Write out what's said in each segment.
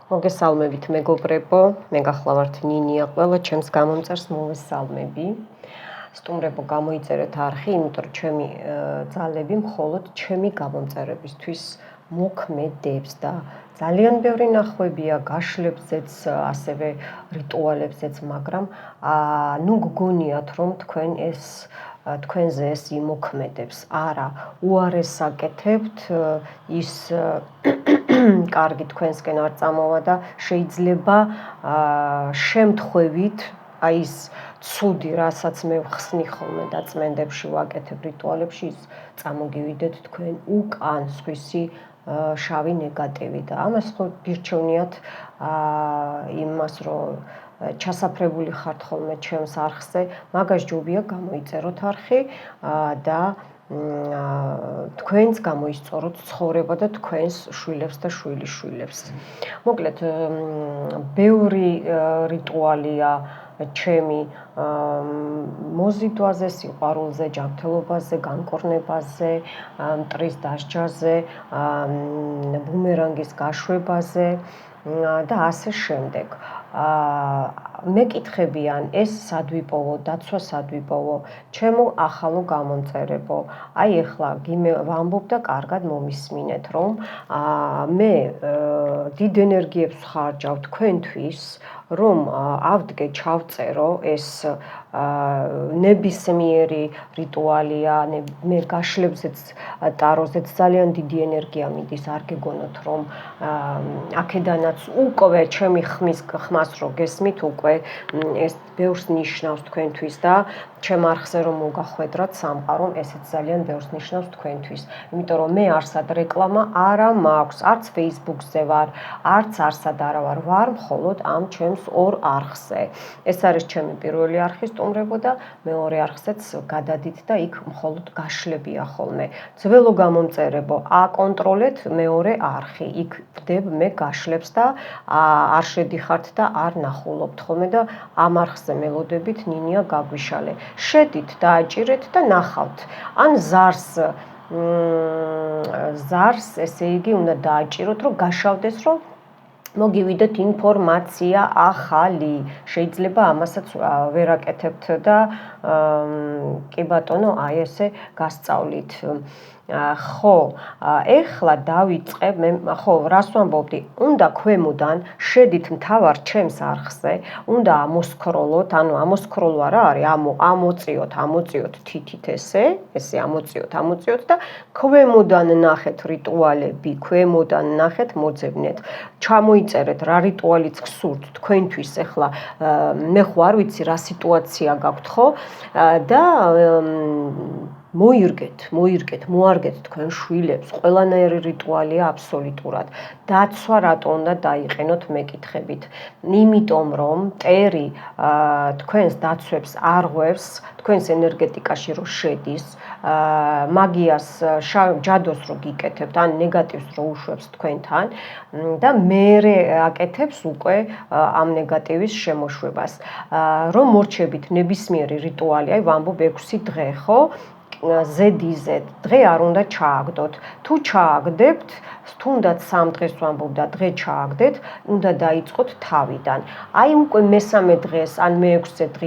მოგესალმებით მეგობრებო, მე გახლავართ ნინია, ყველა ჩემს გამომწერს მოვესალმები. სტუმრებო, გამოიწერეთ არხი, იმიტომ რომ ჩემი ძალები მხოლოდ ჩემი გამომწერებისთვის მოქმედებს და ძალიან ბევრი ნახვებია გაშლებზეც, ასევე რიტუალებზეც, მაგრამ ნუ გგონიათ რომ თქვენზე ეს იმოქმედებს. არა, უარეს აკეთებთ, ის კარგი თქვენსკენ არ წამოვა და შეიძლება შემთხვევით აი ის ცუდი, რასაც მე ვხსნი ხოლმე და წმენდებში ვაკეთებ რიტუალებში, ის წამოგივიდეთ თქვენ უკან სხვისი შავი ნეგატივი და ამას ხო გირჩევნიათ იმას, რომ ჩასაფრებული ხართ ხოლმე ჩემს არხზე, მაგას ჯობია გამოიწეროთ არხი და თქვენს გამოისწოროთ ცხოვრება და თქვენს შვილებს და შვილიშვილებს. მოკლედ, ბევრი რიტუალია ჩემი მოზიდვაზე, სიყვარულზე, ჯანმრთელობაზე, განკორნებაზე, მტრის დასჯაზე, ბუმერანგის გაშვებაზე და ასე შემდეგ. მეკითხებიან, ეს სად ვიპოვო, დაცვა სად ვიპოვო, ჩემო ახალო გამომწერებო. აი ეხლა ვამბობ და კარგად მომისმინეთ, რომ მე დიდ ენერგიებს ვხარჯავ თქვენთვის, რომ ავდგე ჩავწერო ეს ნებისმიერი რიტუალია, მე გაშლებზეც ტაროზეც ძალიან დიდი ენერგია მიდის, არ გეგონოთ რომ აქედანაც უკვე ჩემი ხმას რო გესმით, უკვე ეს ბევრს ნიშნავს თქვენთვის და ჩემ არხზე რომ მოგახვედრათ სამყარომ, ესეც ძალიან ბევრს ნიშნავს თქვენთვის. იმიტომ რომ მე არსად რეკლამა არა მაქვს, არც Facebook-ზე ვარ, არც არსად არა ვარ მხოლოდ ამ ჩემს ორ არხზე. ეს არის ჩემი პირველი არხი სტუმრებო და მეორე არხზეც გადადით და იქ მხოლოდ გაშლებია ხოლმე. ძველო გამომწერებო, აკონტროლეთ მეორე არხი, იქ ვდებ მე გაშლებს და არ შედიხართ და არ ნახულობთ ხოლმე და ამ არხზე მელოდებით ნინია გაგვიშალე. შედით და აჭირეთ და ნახავთ. ან ზარს, ესე იგი, უნდა დააჭიროთ, რომ გაშავდეს, რომ მოგივიდეთ ინფორმაცია ახალი. შეიძლება ამასაც ვერ აკეთებთ და კი ბატონო, აი ესე გასწავლით. ხო, ეხლა დავიწყებ, ხო, რას ვამბობდი, უნდა ქვემოდან შედით მთავარ ჩემს არხზე, უნდა ამოსკროლოთ, ანუ ამოსკროლო არა არის, ამოწიოთ თითით ესე ამოწიოთ და ქვემოდან ნახეთ რიტუალები, ქვემოდან ნახეთ მოძებნეთ. ჩამოიწერეთ რა რიტუალიც გსურთ თქვენთვის ეხლა, მე ხო არ ვიცი რა სიტუაცია გაქვთ ხო და მოირგეთ თქვენ შვილებს, ყველანაირი რიტუალია აბსოლუტურად. დაცვა რატო უნდა დაიყენოთ მეკითხებით? იმიტომ რომ მტერი თქვენს დაცვებს არღვევს, თქვენს ენერგეტიკაში რო შედის, მაგიას ჯადოს რო გიკეთებთ, ან ნეგატივს რო უშვებს თქვენთან და მერე აკეთებს უკვე ამ ნეგატივის შემოშვებას. რომ მორჩებით ნებისმიერი რიტუალი, აი ვამბობ 6 დღე, ხო? ზედიზედ დღე არ უნდა ჩააგდოთ. თუ ჩააგდებთ, თუნდაც 3 დღეს ვამბობ და დღე ჩააგდეთ, უნდა დაიწყოთ თავიდან. აი უკვე მესამე დღეს ან მე-6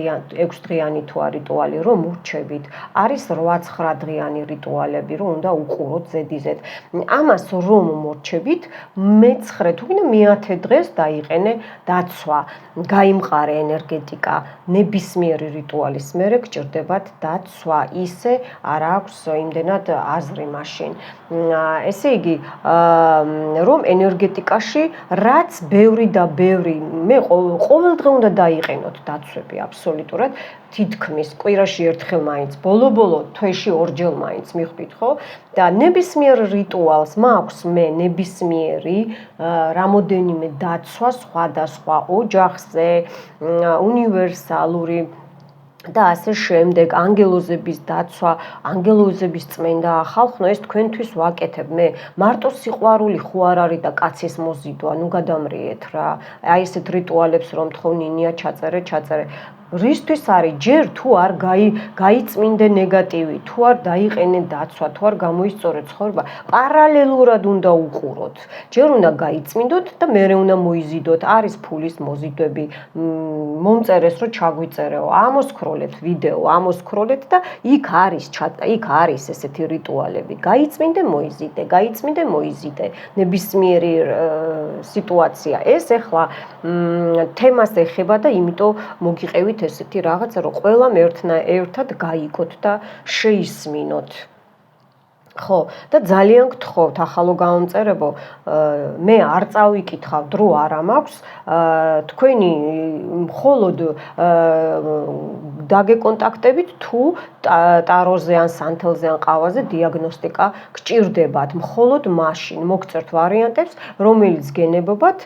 დღიანი თუ არ რიტუალი რომ მორჩებით, არის 8-9 დღიანი რიტუალები, რომ უნდა უყუროთ ზედიზედ. ამას რომ მორჩებით, მე-9 თუ მე-10 დღეს დაიყენე დაცვა, გაიმყარე ენერგეტიკა, ნებისმიერი რიტუალის მერე გჭირდებათ დაცვა, ისე არ აქვს იმდენად აზრი მაშინ. ესე იგი, რომ ენერგეტიკაში რაც ბევრი და ბევრი, მე ყოველდღე უნდა დაიყენოთ დაცვები აბსოლუტურად, თითქმის კვირაში ერთხელ მაინც, ბოლო თვეში ორჯერ მაინც მიხვდით, ხო? და ნებისმიერ რიტუალს მაქვს მე ნებისმიერი რამოდენიმე დაცვა სხვადასხვა ოჯახზე, უნივერსალური და ასე შემდეგ, ანგელოზების დაცვა, ანგელოზების წმენდა ახალხნო, ეს თქვენთვის ვაკეთებ მე. მარტო სიყვარული ხო არ არის და კაცის მოზიდვა, ნუ გადამრიეთ რა. აი ესეთ რიტუალებს რომ თხოვ ნინია ჩაწერე. რისთვის არის ჯერ თუ არ გაიწმინდე ნეგატივი, თუ არ დაიყენე დაცვა, თუ არ გამოისწორე ცხოვრება, პარალელურად უნდა უყუროთ. ჯერ უნდა გაიწმინდოთ და მერე უნდა მოიზიდოთ. არის ფულის მოზიდვები, მომწერეს რომ ჩაგვიწერეო, ამოსქროლეთ ვიდეო, ამოსქროლეთ და იქ არის ესეთი რიტუალები. გაიწმინდე, მოიზიდე, გაიწმინდე, მოიზიდე. ნებისმიერი სიტუაცია. ეს ახლა თემას ეხება და იმიტომ მოგიყევით ესეთი რაღაცა, რომ ყველამ ერთად გაიგოთ და შეისმინოთ. ხო, და ძალიან გთხოვთ ახალო გამომწერებო, მე არ წავიკითხავ, დრო არ მაქვს, თქვენი მხოლოდ დაგეკონტაქტებით თუ ტაროზე ან სანთელზე ან ყავაზე დიაგნოსტიკა გჭირდებათ, მხოლოდ მაშინ მოგწერთ ვარიანტებს, რომელიც გენებობათ,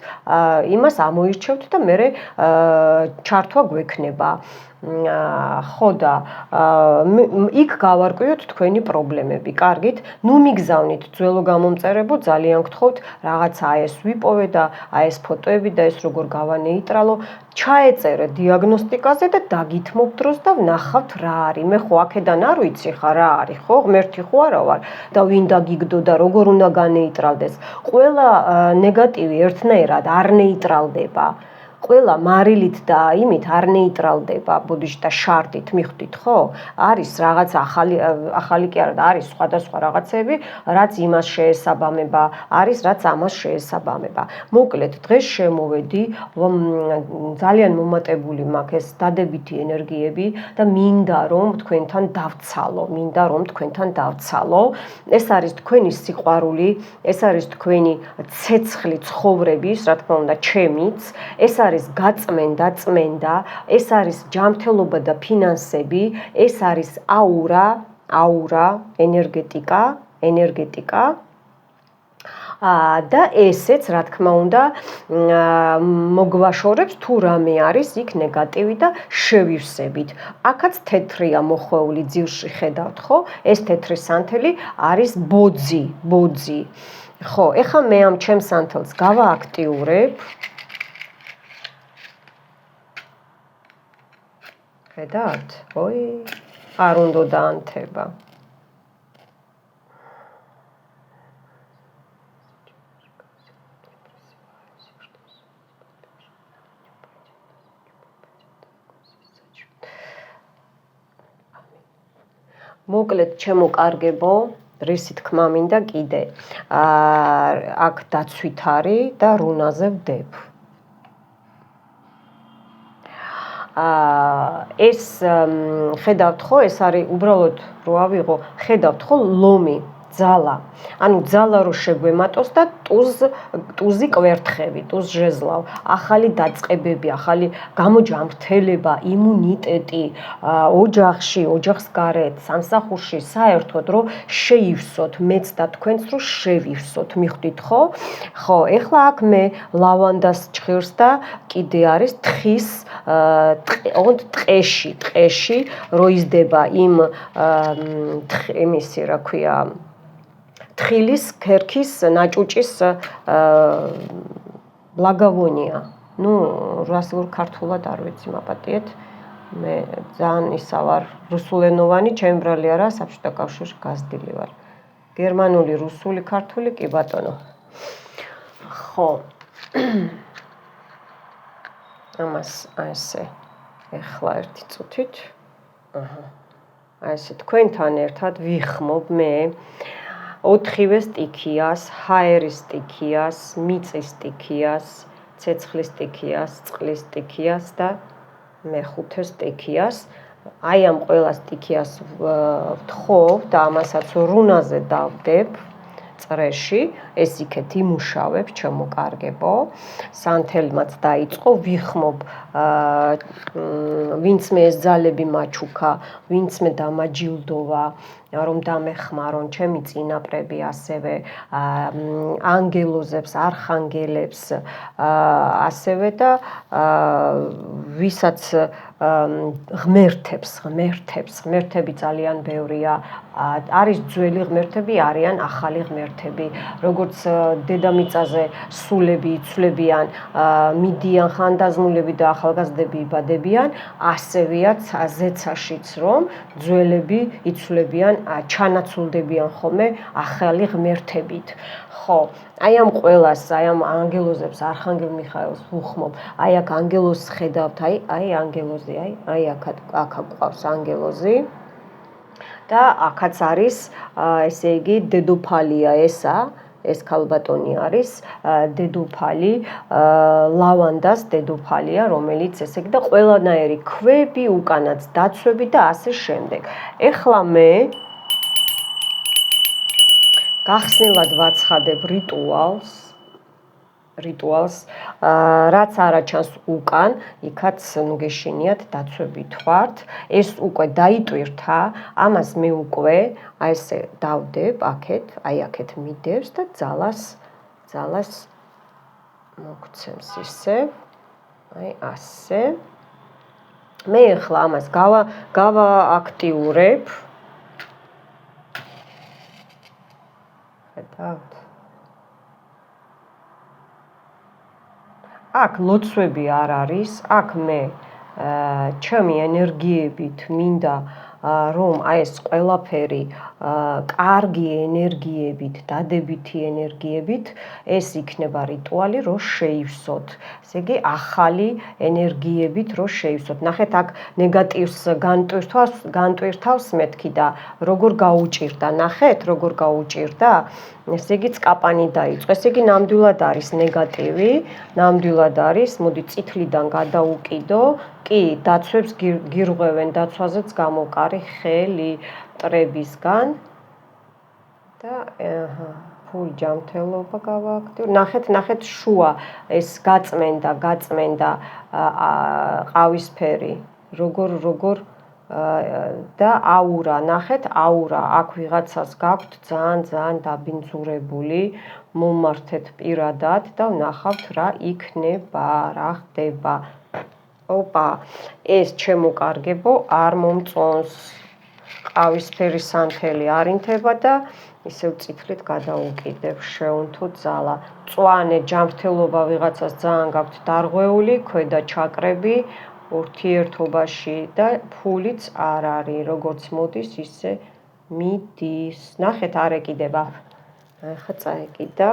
იმას ამოირჩევთ და მერე ჩართვა გვექნება. ხო და იქ გავარკვიოთ თქვენი პრობლემები. კარგით, ნუ მიგზავნით ძველო გამომწერებო, ძალიან გთხოვთ, რაღაცა ეს ვიპოვე და ეს ფოტოები და ეს როგორ გავანეიტრალო, ჩაეწერე დიაგნოსტიკაზე და დაგითმობ დროს და ვნახავთ რა არის. მე ხო აქედან არ ვიცი ხა რა არის, ხო? ღმერთი ხო არა ვარ და ვინ დაგიგდო და როგორ უნდა განეიტრალდეს. ყველა ნეგატივი ერთნაირად არ ნეიტრალდება. ყველა მარილით და იმით არ ნეიტრალდება, ბუდიშტა შარტით მიხვდით, ხო? არის რაღაც ახალი კი არა და არის სხვადასხვა რაღაცები, რაც იმას შეესაბამება, არის რაც ამას შეესაბამება. მოკლედ, დღეს შემოვედი, ძალიან მომატებული მაქვს ეს დადებითი ენერგიები და მინდა რომ თქვენთან დავცალო. ეს არის თქვენი სიყვარული, ეს არის თქვენი ცეცხლი ცხოვრების, რა თქმა უნდა, ჩემიც, ეს არის გაწმენდა, წმენდა, ეს არის ჯანმრთელობა და ფინანსები, ეს არის აურა, ენერგეტიკა და ესეც, რა თქმა უნდა, მოგვაშორებს თუ რამე არის იქ ნეგატივი და შევივსებით. აქაც თეთრია მოხვეული ძირში ხედავთ, ხო? ეს თეთრი სანთელი არის ბოძი. ხო, ეხლა მე ამ ჩემს სანთელს გავააქტიურებ. ხედავთ? ой, არ უნდა დაანთება. მოკლედ, ჩემო კარგებო, რისი თქმა მინდა კიდე. აქ დაცვით არის და რუნაზე ვდებ. ეს ხედავთ ხო, ეს არის უბრალოდ რო ავიღო, ხედავთ ხო, ლომი, ძალა. ანუ ძალა რო შეგვემატოს და ტუზი კვერთხები, ტუზ ჟეზლავ, ახალი დაწყებები, ახალი გამოჯანმრთელება, იმუნიტეტი, ოჯახში, ოჯახს გარეთ, სამსახურში, საერთოდ რო შეივსოთ, მეც და თქვენც რო შევივსოთ, მიხვდით ხო? ხო, ეხლა აქ მე ლავანდას ჭხირს და კიდე არის თხის ტყეში რო იზრდება იმისი, რა ქვია, თხილის ქერქის ნაჭუჭის ბლაგავონია. ნუ რასულ ქართულად არ ვიცი, მაპატიეთ. მე ძალიან ისა ვარ რუსულენოვანი, ჩემი ბრალი არა, საბჭოთა კავშირში გაზრდილი ვარ. გერმანული, რუსული, ქართული კი ბატონო. ხო. ამას ესე ეხლა ერთი წუთით. აი ესე თქვენთან ერთად ვიხმობ მე 4-ვე სტიქიას, ჰაერის სტიქიას, მიწის სტიქიას, ცეცხლის სტიქიას, წყლის სტიქიას და მეხუთე სტიქიას. აი ამ ყველა სტიქიას ვთხოვ და ამასაც რუნაზე დავდებ წრეში, ეს იქეთ იმუშავებ, ჩემო კარგებო. სანთელმაც დაიწყო, ვიხმობ, ვინც მე ეს ძალები მაჩუქა, ვინც მე დამაჯილდოვა, რომ დამეხმარონ ჩემი წინაპრები, ასევე ანგელოზებს, არხანგელებს, ასევე და ვისაც ღმერთები ძალიან ბევრია. არის ძველი ღმერთები, არიან ახალი ღმერთები. როგორც დედამიწაზე სულები იცვლებიან, მიდიან ხანდაზმულები და ახალგაზრდები იბადებიან, ასევეა ზეცაშიც, რომ ძველები იცვლებიან, ჩანაცვლდებიან ხოლმე ახალი ღმერთებით. ხო, აი ამ ყველას, აი ამ ანგელოზებს, არხანგელ მიხაელს ვუხმობ. აი აქ ანგელოზს ხედავთ, აი ანგელოზი, აი აქ გვყავს ანგელოზი. და აქაც არის, ესე იგი, დედოფალია ესა, ეს ქალბატონი არის დედოფალი, ლავანდას დედოფალია, რომელიც ესე იგი და ყველანაირი ქვები, უკანაც დაცვები და ასე შემდეგ. ეხლა მე გახსნილად ვაცხადებ რიტუალს, რაც არაჩანს უკან, იქაც ნუ გეშინიათ დაცვებით ვართ. ეს უკვე დაიტვირთა, ამას მე უკვე აი ესე დავდებ აქეთ, აი აქეთ მიდევს და ძალას მოგცემს ისე. აი ასე. მე ახლა ამას გავააქტიურებ. ხედავთ? აქ ლოცვები არ არის, აქ მე ჩემი ენერგიებით მინდა რომ აი ეს ყველაფერი კარგი ენერგიებით, დადებითი ენერგიებით ეს იქნება რიტუალი, რომ შეივსოთ. ესე იგი, ახალი ენერგიებით რომ შეივსოთ. ნახეთ, აქ ნეგატივს განტვირთავს მეთქი და როგორ გაუჭირდა, ნახეთ, როგორ გაუჭირდა? ესე იგი, წკაპანი დაიწყო. ესე იგი, ნამდვილად არის ნეგატივი, ნამდვილად არის, მოდი წითლიდან გადაუკიდო. კი, დაცვებს გირღვევენ, დაცვაზეც გამოვკარი ხელი მტრებისგან და ფული ჯანმრთელობა გავააქტიურე. ნახეთ შუა ეს გაწმენდა ყავისფერი, როგორ და აურა, ნახეთ აურა, აქ ვიღაცას გაქვთ ძალიან დაბინძურებული, მომართეთ პირადად და ვნახავთ რა იქნება, რა ხდება. ოპა, ეს ჩემო კარგებო, არ მომწონს. ყავისფერი სანთელი არ ინთება და ისევ წითლით გადაუკიდებ, შეუნთო ძალა. მწვანე ჯანმრთელობა ვიღაცას ძალიან გაქვთ დარღვეული, ქვედა ჩაკრები ურთიერთობაში და ფულიც არ არის, როგორც მოდის, ისე მიდის. ნახეთ, არ ეკიდება. ახლა წაეკიდა.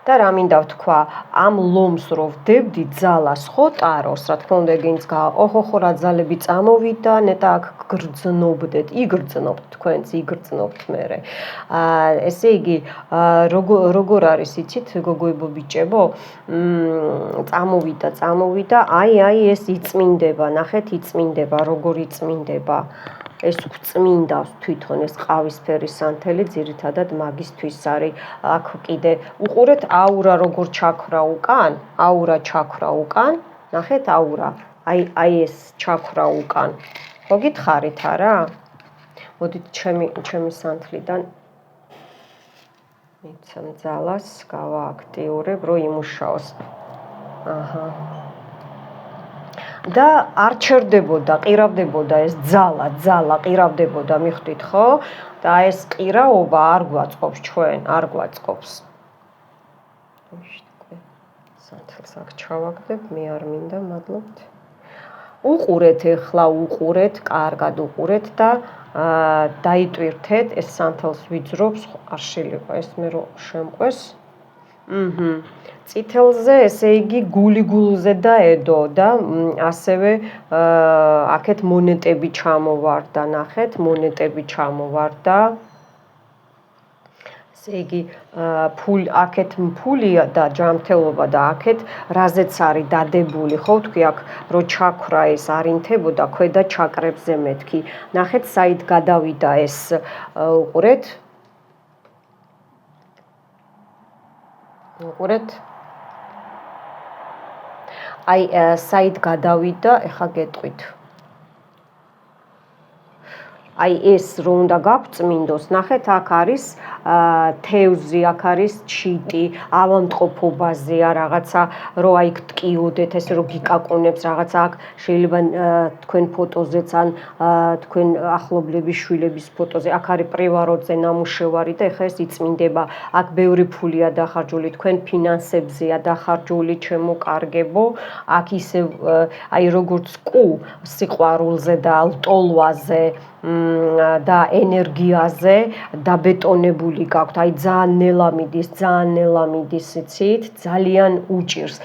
და რა მინდა ვთქვა, ამ ლომს რო ვდებდი ძალას ხო ტაროს, რა თქმა უნდა ეგენიც ოხოხო რა ძალები წამოვიდა, ნეტა აქ გრძნობდეთ, იგრძნობთ თქვენც, იგრძნობთ მერე. ესე იგი, როგორ არის იცით, გოგოებო ბიჭებო, წამოვიდა, აი ეს იწმინდება, ნახეთ იწმინდება, როგორ იწმინდება. ეს გვწმინდავს თვითონ ეს ყავისფერი სანთელი ძირითადად მაგისთვის არის. აქ კიდე უყურეთ აურა როგორ ჩაქრა უკან, ნახეთ აურა, აი ეს ჩაქრა უკან. ხო გითხარით არა? მოდით ჩემი სანთლიდან მიცემ ძალას, გავააქტიურებ, რომ იმუშაოს. და არ ჩერდებოდა, ყირავდებოდა ეს ძალა ყირავდებოდა, მიხვდით ხო? და ეს ყირაობა არ გვაწყობს ჩვენ, არ გვაწყობს. სანთელს აქ ჩავაგდებ, მე არ მინდა, მადლობთ. უყურეთ ეხლა, კარგად უყურეთ და დაიტვირთეთ, ეს სანთელს ვიძრობს, არ შეიძლება ეს მე რო შემყვეს. წითელზე, ესე იგი, გულზე დაედო და ასევე აქეთ მონეტები ჩამოვარდა, ნახეთ, მონეტები ჩამოვარდა. ესე იგი, აქეთ ფულია და ჯანმრთელობა და აქეთ რაზეც არის დადებული, ხო ვთქვი, აქ რო ჩაქრა ეს არ ინთებოდა, ქვედა ჩაკრებზე მეთქი. ნახეთ, საით გადავიდა ეს, უყურეთ. აი, საით გადავიდა, ეხა გეტყვით. აი ეს რო უნდა გაგვწმინდოს, ნახეთ, აქ არის თევზი, აქ არის ჩიტი, ავადმყოფობაზე რაღაცა, რო აი ტკიოდეთ, ესე რო გიკაკუნებს რაღაცა, აქ შეიძლება თქვენ ფოტოზეც ან თქვენ ახლობლების შვილების ფოტოზე, აქ არის პრივაროტზე ნამუშევარი და ეხლა ეს იწმინდება, აქ ბევრი ფულია დახარჯული, თქვენ ფინანსებზეა დახარჯული, ჩემო კარგებო, აქ ისევ აი როგორც კუ სიყვარულზე და ლტოლვაზე და ენერგიაზე დაბეტონებული გაქვთ, აი ძალიან ნელა მიდის, იცით, ძალიან უჭირს.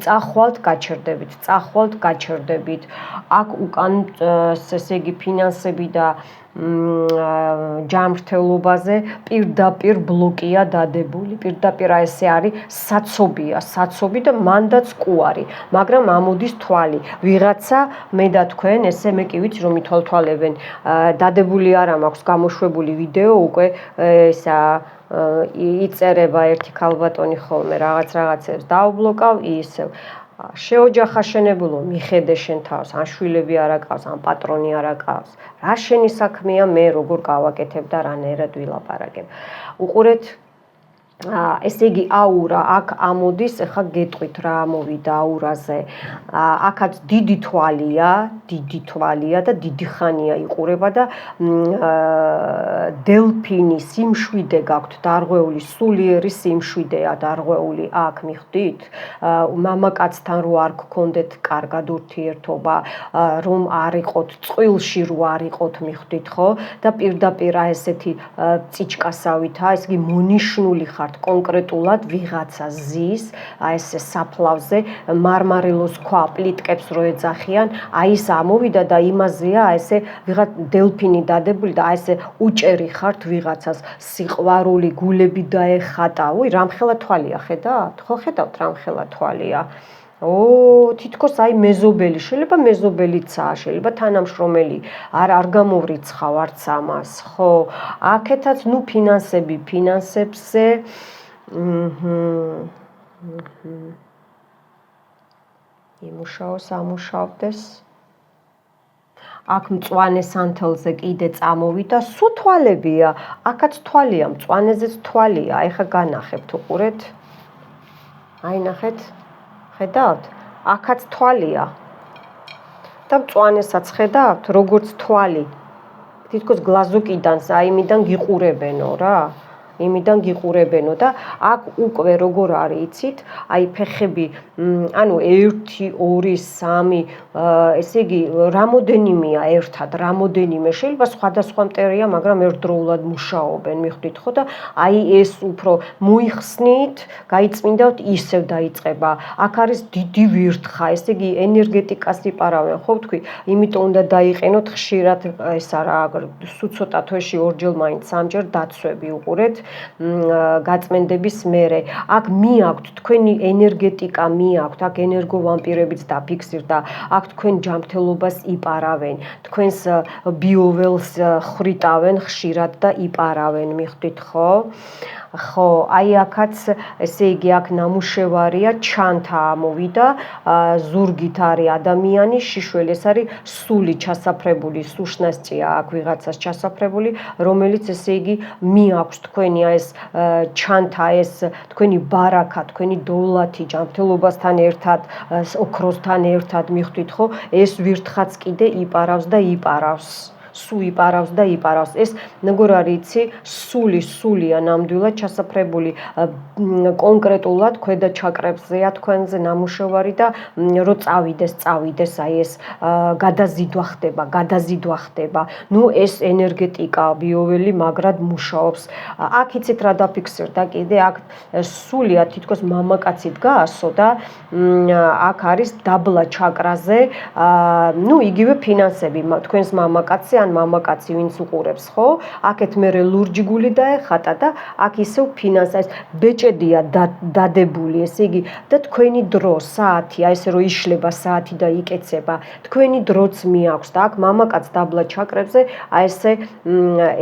წახვალთ, გაჩერდებით. აქ უკან ესე იგი ფინანსები და ჯანმრთელობაზე პირდაპირ ბლოკია დადებული. პირდაპირ ესე არის საცობი და მანდაც კუარი, მაგრამ ამოდის თვალი. ვიღაცა მე და თქვენ ესე მე კი ვიცი რომ ითვალთვალებენ. დადებული არა მაქვს გამოშვებული ვიდეო უკვე ისა იწერება ერთი ქალბატონი ხოლმე რაღაცებს დაუბლოკავ ისევ შეოჯახაშენებულო მიხედე შენ თავს, ან შვილები არ აკავს, ან პატრონი არ აკავს. რა შენი საქმეა, მე როგორ გავაკეთებ და რანაირად ვილაპარაკებ. უყურეთ, ესე იგი აურა აქ ამოდის, ახლა გეტყვით რა ამოვიდა აურაზე. აქაც დიდი თვალია და დიდი ხანია იყურება და დელფინი სიმშვიდე გაქვთ დარღვეული, სულიერი სიმშვიდეა დარღვეული აქ მიხვდით? მამაკაცთან რო არ გქონდეთ კარგად ურთიერთობა, რომ არ იყოთ წყვილში რო არ იყოთ მიხვდით ხო? და პირდაპირ ესეთი წიჭკასავითა, ესე იგი მონიშნული ხარ კონკრეტულად ვიღაცა ზის, ესე საფლავზე მარმარილოს ქვა პლიტკებს რო ეძახიან, აი ეს ამოვიდა და იმაზეა ესე ვიღაც დელფინი დადებული და აი ესე უჭერი ხართ ვიღაცას, სიყვარული, გულები დაეხატა. უი, რამხელა თვალია, ხედავთ? ხო ხედავთ რამხელა თვალია? თითქოს აი მეზობელი, შეიძლება მეზობელიცაა, შეიძლება თანამშრომელი, არ გამოვრიცხავ არც ამას, ხო? აქეთაც ნუ ფინანსებზე იმუშაოს, ამუშავდეს. აქ მწვანე სანთელზე კიდე წამოვიდა, სულ თვალებია, აქაც თვალია, მწვანეზეც თვალია, აი ხა განახებთ, უყურეთ. აი ნახეთ, ხედავთ? აქაც თვალია. და მწვანესაც ხედავთ, როგორც თვალი. თითქოს გლაზუკიდან, აიმიდან გიყურებენო რა. იმიდან გიყურებენო და აქ უკვე როგორ არის იცით, აი ფეხები, ანუ 1 2 3, ესე იგი რამოდენიმეა ერთად, რამოდენიმე შეიძლება სხვადასხვა მტერია, მაგრამ ერთდროულად მუშაობენ, მიხვდით ხო და აი ეს უფრო მოიხსნით, გაიწმინდავთ, ისევ დაიწყება. აქ არის დიდი ვირთხა, ესე იგი ენერგეტიკას იპარავენ, ხო ვთქვი, იმიტომ უნდა დაიყენოთ ხშირად ესა რა, სულ ცოტა თვეში ორჯერ მაინც სამჯერ დაცვები უყურეთ. გაწმენდების მერე აქ მიაქვთ თქვენი ენერგეტიკა მიაქვთ, აქ ენერგოვამპირებიც დაფიქსირდა, აქ თქვენ ჯანმრთელობას იპარავენ, თქვენს ბიოველს ხრიტავენ ხშირად და იპარავენ, მიხვდით ხო? ხო, აი აქაც ესე იგი აქ ნამუშევარია, ჩანთა ამოვიდა, ზურგით არის ადამიანი, შიშველი, ეს არის სული ჩასაფრებული, სუშნასწია აქ ვიღაცას ჩასაფრებული, რომელიც ესე იგი მიაქვს თქვენი ეს ჩანთა, ეს თქვენი ბარაკა, თქვენი დოვლათი ჯანმრთელობასთან ერთად, ოქროსთან ერთად, მიხვდით ხო? ეს ვირთხაც კიდე იპარავს და იპარავს. სულ იპარავს და იპარავს. ეს როგორ არის იცი? სულია ნამდვილად ჩასაფრებული კონკრეტულად ქვედა ჩაკრებზეა თქვენზე ნამუშევარი და რო წავიდეს აი ეს გადაზიდვა ხდება. ნუ ეს ენერგეტიკა ბიოველი მაგრად მუშაობს. აქ იცით რა დაფიქსირდა კიდე, აქ სულია თითქოს მამაკაცი დგაასო და აქ არის დაბლა ჩაკრაზე, ნუ იგივე ფინანსები, თქვენს მამაკაცი ან მამაკაცი ვინც უყურებს, ხო? აქეთ მერე ლურჯი გული დაეხატა და აქ ისევ ფინანსს ბეჭედია დადებული, ესე იგი და თქვენი დრო, საათი, აი ესე რომ იშლება საათი და იკეცება, თქვენი დროც მიაქვს და აქ მამაკაც დაბლა ჩაკრებზე, აი ესე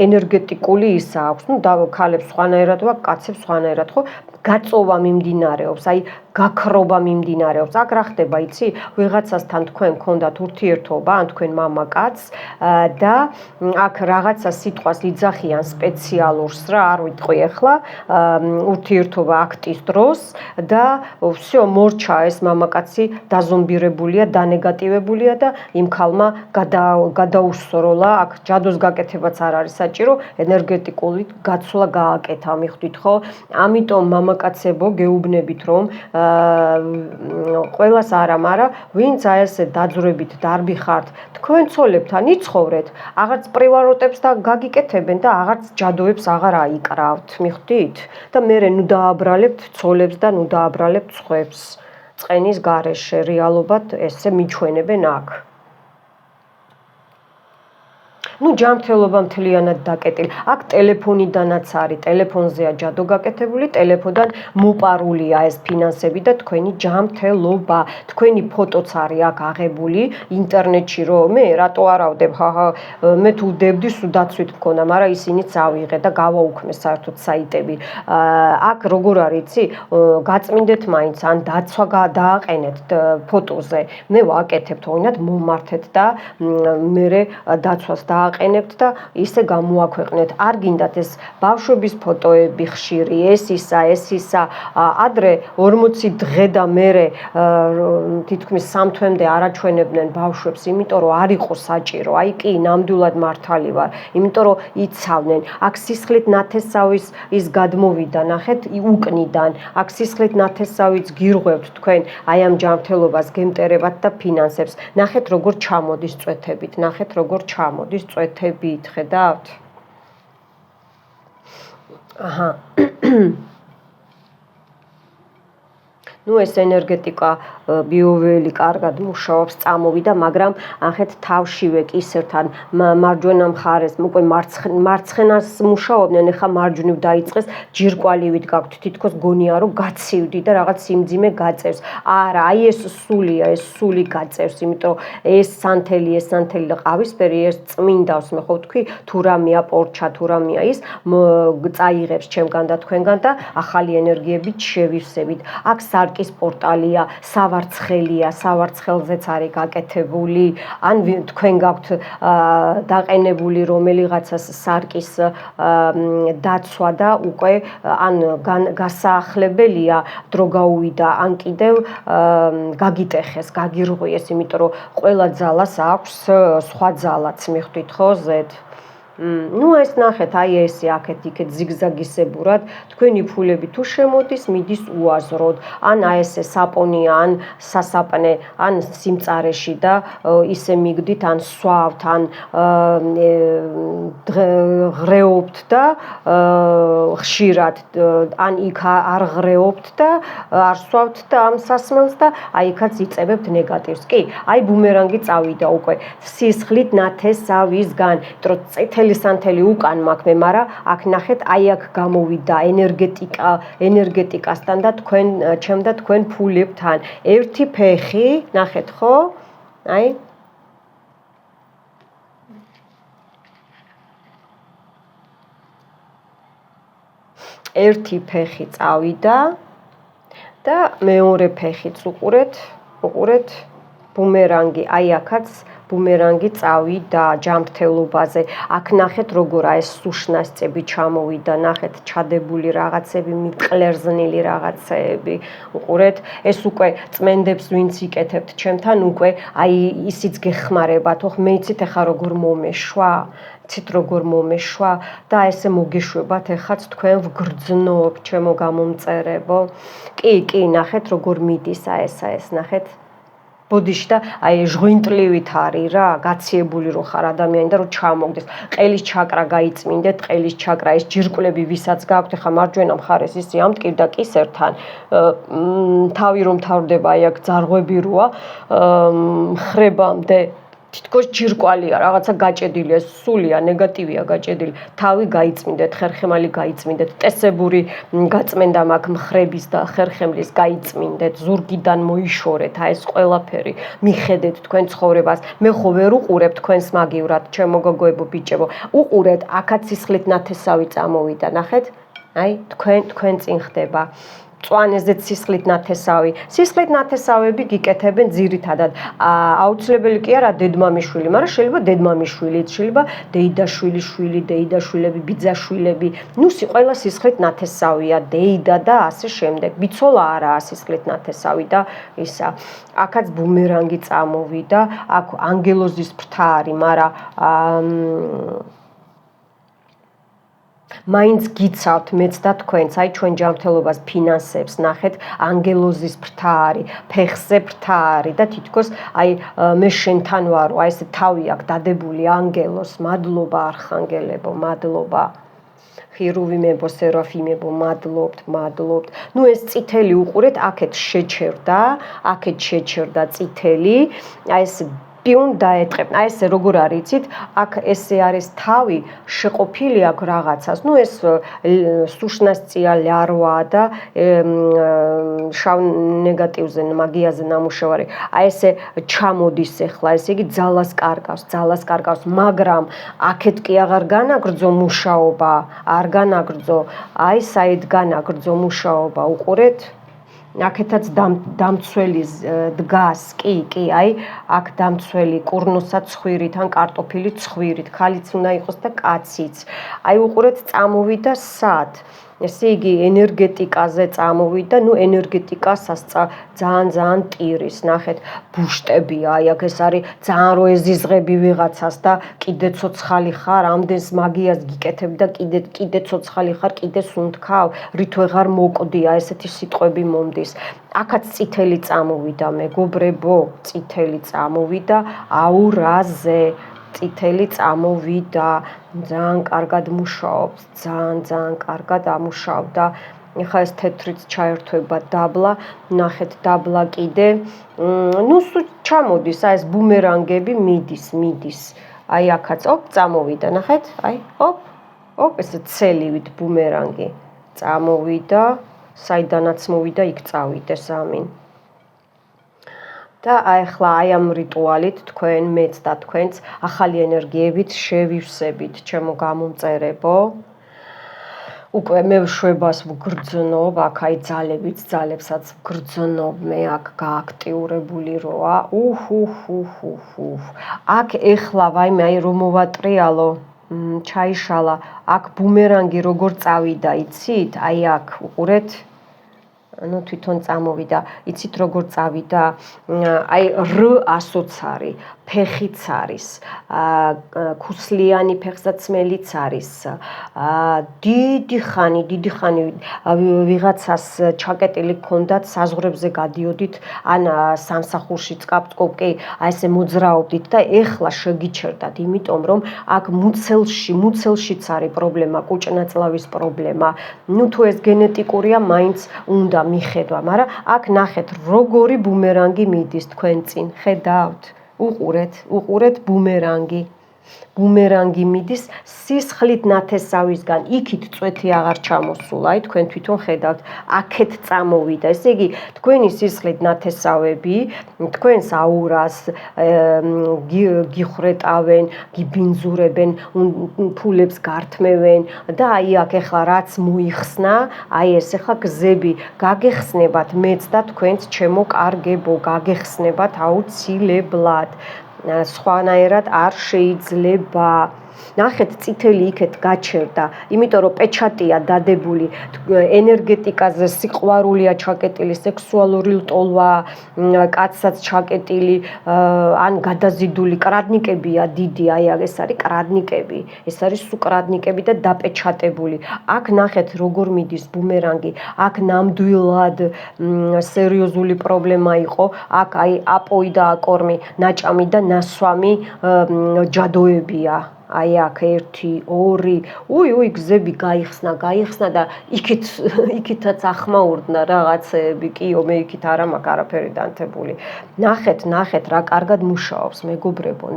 ენერგეტიკული ისა აქვს, ნუ ქალებს სხვანაირად ვაკ, კაცებს სხვანაირად, ხო? გაწოვა მიმდინარეობს, აი გაქრობა მიმდინარეობს. აქ რა ხდება, იცი? ვიღაცასთან თქვენ გქონდათ ურთიერთობა, ან თქვენ მამაკაცს და აქ რაღაცა სიტყვას იძახიან სპეციალურს რა, არ ვიტყვი ახლა, ურთიერთობა აქტის დროს და всё, მორჩა ეს მამაკაცი დაზომბირებულია, დანეგატივებულია და იმ ქალმა გადაუსწროლა, აქ ჯადოს გაკეთებაც არ არის საჭირო, ენერგეტიკული გაცვლა გააკეთა, მიხვდით ხო? ამიტომ მამაკაცებო, გეუბნებით რომ ყველას არა, მაგრამ ვინც აი ესე დაძვრებით დარბი ხართ, თქვენ ცოლებთან იცხოვრეთ, აღარც პრივაროტებს და გაგიკეთებენ და აღარც ჯადოებს აღარ აიკრავთ, მიხვდით? და მერე ნუ დააბრალებთ ცოლებს და ნუ დააბრალებთ სხვებს. წყენის გარეშე რეალობად ესე მიჩვენებენ აქ. ნუ ჯანმრთელობა მთლიანად დაკეტილი. აქ ტელეფონიდანაც არის, ტელეფონზეა ჯადო გაკეთებული, ტელეფონიდან მოპარულია ეს ფინანსები და თქვენი ჯანმრთელობა. თქვენი ფოტოც არის აქ აღებული ინტერნეტში რომ მე რატო არ ავდებ, მე თუ ვდებდი სულ დაცვით მქონდა, მაგრამ ისინიც ავიღე და გავაუქმე საერთოდ საიტები. აქ როგორ არის, იცი? გაწმინდეთ მაინც ან დაცვა დააყენეთ ფოტოზე. მე ვაკეთებ თორემ მომართეთ და მერე დაცვას დააყენებთ და ისე გამოაქვეყნეთ. არ გინდათ ეს ბავშვების ფოტოები ხშირი, ეს ისა, ადრე 40 დღე და მერე თითქმის 3 თვემდე არაჩვენებდნენ ბავშვებს, იმიტომ რომ არ იყო საჭირო. აი კი, ნამდვილად მართალი ვარ, იმიტომ რომ იცავდნენ. აქ სისხლით ნათესავის ის გადმოვიდა, ნახეთ, უკნიდან. აქ სისხლით ნათესავიც გირღვევთ თქვენ აი ამ ჯანმრთელობას, გემტერებათ და ფინანსებს. ნახეთ როგორ ჩამოდის წვეთებით, ნახეთ როგორ ჩამოდის წვეთებით, ხედავთ? აჰა. ნუ ეს ენერგეტიკა ბიოველი კარგად მუშაობს, წამოვიდა, მაგრამ ახეთ თავშივე კისერთან მარჯვენა მხარეს, უკვე მარცხენას მუშაობდნენ, ეხა მარჯვნივ დაიწყეს, ჯირკვალივით გაქვთ, თითქოს გონია რომ გაცივდი და რაღაც სიმძიმე გაწევს. არა, აი ეს სულია, ეს სული გაწევს, იმიტომ ეს სანთელი და ყავისფერი ეს წმინდავს, მე ხო ვთქვი, თუ რამეა პორჩა, თუ რამეა ის წაიღებს ჩემგან და თქვენგან და ახალი ენერგიებით შევივსებით. აქ სარკის პორტალია, სავარცხელია, სავარცხელზეც არის გაკეთებული, ან თქვენ გაქვთ დაყენებული რომელიღაცას სარკის დაცვა და უკვე ან გასაახლებელია დრო გაუვიდა, ან კიდევ გაგიტეხეს, გაგირღვიეს, იმიტომ რომ ყველა ძალას აქვს სხვა ძალაც, მიხვდით ხო, ზედ? ნუ ეს ნახეთ, აი ესე აქეთ იქეთ ზიგზაგისებურად, თქვენი ფულები თუ შემოდის, მიდის უაზროდ, ან აი ესე საპონია, ან სასაპნე, ან სიმწარეში და ისე მიგდით, ან სვავთ, ან ღრეობთ და ხშირად, ან იქ არ ღრეობთ და არ სვავთ და ამ სასმელს და აი იქაც იწებებთ ნეგატივს. კი, აი ბუმერანგი წავიდა უკვე სისხლით ნათესავისგან, იმიტომ რომ სანთელი უკან მაქვს მე, მაგრამ აქ ნახეთ, აი აქ გამოვიდა ენერგეტიკასთან და ჩემ და თქვენ ფულებთან. ერთი ფეხი, ნახეთ ხო? აი ერთი ფეხი წავიდა და მეორე ფეხიც უყურეთ ბუმერანგი, აი აქაც ბუმერანგი წავიდა ჯანმრთელობაზე. აქ ნახეთ როგორ ეს სუშნასწები ჩამოვიდა, ნახეთ ჩადებული რაღაცები, მიყლერზნილი რაღაცეები. უყურეთ, ეს უკვე წმენდებს ვინც იკეთებთ ჩემთან, უკვე აი ისიც გეხმარებათ, ხო, მე იცით ახლა როგორ მომეშვა? იცით როგორ მომეშვა და ესე მოგეშვებათ, ეხაც თქვენ ვგრძნობ, ჩემო გამომწერებო. კი, ნახეთ როგორ მიდის ეს, ნახეთ. ბოდიში და აი ჟღვინტლივით არის რა, გაციებული რო ხარ ადამიანი და რო ჩამოგდეს. ყელის ჩაკრა გაიწმინდეთ, ყელის ჩაკრა, ეს ჯირკვლები ვისაც გაქვთ, ხა მარჯვენა მხარეს ისი ამტკივდა კისერთან. თავი რომ თავდება, აი აქ ძარღვები როა, ხრებამდე თითქოს ჯირკვალია, რაღაცა გაჭედილია, სულია, ნეგატივია გაჭედილი. თავი გაიწმინდეთ, ხერხემალი გაიწმინდეთ, ტესებური გაწმენდა მაქვს მხრების და ხერხემლის გაიწმინდეთ, ზურგიდან მოიშორეთ, აი ეს ყველაფერი. მიხედეთ თქვენ ცხოვრებას. მე ხო ვერ უყურებ თქვენს მაგივრად, ჩემო გოგოებო, ბიჭებო. უყურეთ, აქაც სისხლით ნათესავი წამოვიდა, ნახეთ? აი თქვენ წინ ხდება წვანეზეც სისხლით ნათესავი. სისხლით ნათესავები გიკეთებენ ძირითადად. აუცილებელი კი არა დედმამიშვილი, მაგრამ შეიძლება დედმამიშვილიც, შეიძლება დეიდაშვილის შვილი, დეიდაშვილები, ბიძაშვილები. ყველა სისხლით ნათესავია, დეიდა და ასე შემდეგ. ბიცოლა არაა სისხლით ნათესავი და ისა. აქაც ბუმერანგი წამოვიდა, აქ ანგელოზის ფრთა არის, მაგრამ მაინც გიცავთ მეც და თქვენც, აი ჩვენ ჯანმრთელობას ფინანსებს ნახეთ, ანგელოზის ფრთა არის, ფეხზე ფრთა არის და თითქოს აი მე შენთან ვარო, აი ესე თავი აქვს დადებული ანგელოს, მადლობა არხანგელებო, მადლობა. ხირუვიმებო, სერაფიმებო, მადლობთ. ნუ ეს წითელი უყურეთ, აქეთ შეჩერდა წითელი, აი ეს პიუნ დაეტყებ. აი ესე როგორ არის, იცით? აქ ესე არის თავი შეყოფილი აქ რაღაცას. ნუ ეს სუშნასწია ლარვა და შავ ნეგატივზე, მაგიაზე ნამუშევარი. აი ესე ჩამოდის ახლა, ესე იგი ძალას კარგავს, მაგრამ აქეთ კი აღარ განაგრძო მუშაობა, არ განაგრძო. აი საით განაგრძო მუშაობა, უყურეთ? აქეთაც დამცველი დგას, კი, აი აქ დამცველი კურნოსა ცხვირით ან კარტოფილი ცხვირით, ხალიც უნდა იყოს და კაციც. აი უყურეთ წამოვიდა სად? ესე იგი ენერგეტიკაზე წამოვიდა, ნუ ენერგეტიკასაც ძალიან ტირის, ნახეთ, ბუშტებია, აი აქ ეს არის ძალიან რო ეზიზღები ვიღაცას და კიდე ცოცხალი ხარ, ამდენს მაგიას გიკეთებ და კიდე ცოცხალი ხარ, კიდე სუნთქავ, რით ვეღარ მოკვდია, ესეთი სიტყვები მომდის. აქაც წითელი წამოვიდა, მეგობრებო, წითელი წამოვიდა, აურაზე. წითელი წამოვიდა, ძალიან კარგად მუშაობს, ძალიან კარგად ამუშავდა. ეხლა ეს თეთრიც ჩაერთვება დაბლა, ნახეთ დაბლა კიდე. ნუ ჩამოდის, აი ეს ბუმერანგები მიდის. აი აქაც წამოვიდა, ნახეთ, აი ესე ცელივით ბუმერანგი წამოვიდა, საიდანაც მოვიდა, იქ წავიდეს, ამინ. და ახლა აი ამ რიტუალით თქვენ მეც და თქვენც ახალი ენერგიებით შევივსებით, ჩემო გამომწერებო. უკვე მე შვებას ვგრძნობ, აქ აი ძალებსაც ვგრძნობ, მე აქ გააქტიურებული როა. აქ ეხლა ვაიმე აი რომ მოვატრიალო, ჩაიშალა, აქ ბუმერანგი როგორ წავიდა, იცით? აი აქ უყურეთ. ნუ თვითონ წამოვიდა, იცით როგორ წავიდა? აი რ-ასოც არის, ფეხიც არის, ქუსლიანი ფეხსაცმელიც არის. დიდი ხანი ვიღაცას ჩაკეტილი ჰქონდათ, საზღვრებზე გადიოდით, ან სამსახურში წკაპტკოპკი, აი ესე მოძრაობდით და ეხლა შეგიჩერდათ, იმიტომ რომ აქ მუცელშიც არის პრობლემა, კუჭნაწლავის პრობლემა. ნუ თუ ეს გენეტიკურია, მაინც უნდა მიხედვა, მაგრამ აქ ნახეთ როგორი ბუმერანგი მიდის თქვენ წინ, ხედავთ? უყურეთ ბუმერანგი მიდის სისხლით ნათესავისგან, იქით წვეთი აღარ ჩამოსულა, აი თქვენ თვითონ ხედავთ, აქეთ წამოვიდა. ესე იგი, თქვენი სისხლით ნათესავები, თქვენს აურას გიხრეტავენ, გიბინძურებენ, ფულებს გართმევენ და აი აქ ეხლა რაც მოიხსნა, აი ეს ეხლა გზები გაგეხსნებათ, მეც და თქვენც ჩემო კარგებო, გაგეხსნებათ აუცილებლად. სხვანაირად არ შეიძლება. ნახეთ, წითელი იქეთ გაჩერდა, იმიტომ რომ პეჩატია დადებული, ენერგეტიკაზე სიყვარულია ჩაკეტილი, სექსუალური ლტოლვა, კაცსაც ჩაკეტილი, ან გადაზიდული კრადნიკებია დიდი, აი ეს არის კრადნიკები, ეს არის სუკრადნიკები და დაპეჩატებული. აქ ნახეთ როგორ მიდის ბუმერანგი, აქ ნამდვილად სერიოზული პრობლემა იყო, აქ აი აპოი და აკორმი, ნაჭამი და ნასვამი ჯადოებია. აი აქ 1 2 გზები გაიხსნა და იქითაც ახმაურდნა რაღაცეები, კიო მე იქით არა მაქვს არაფერი დანთებული. ნახეთ რა კარგად მუშაობს, მეგობრებო,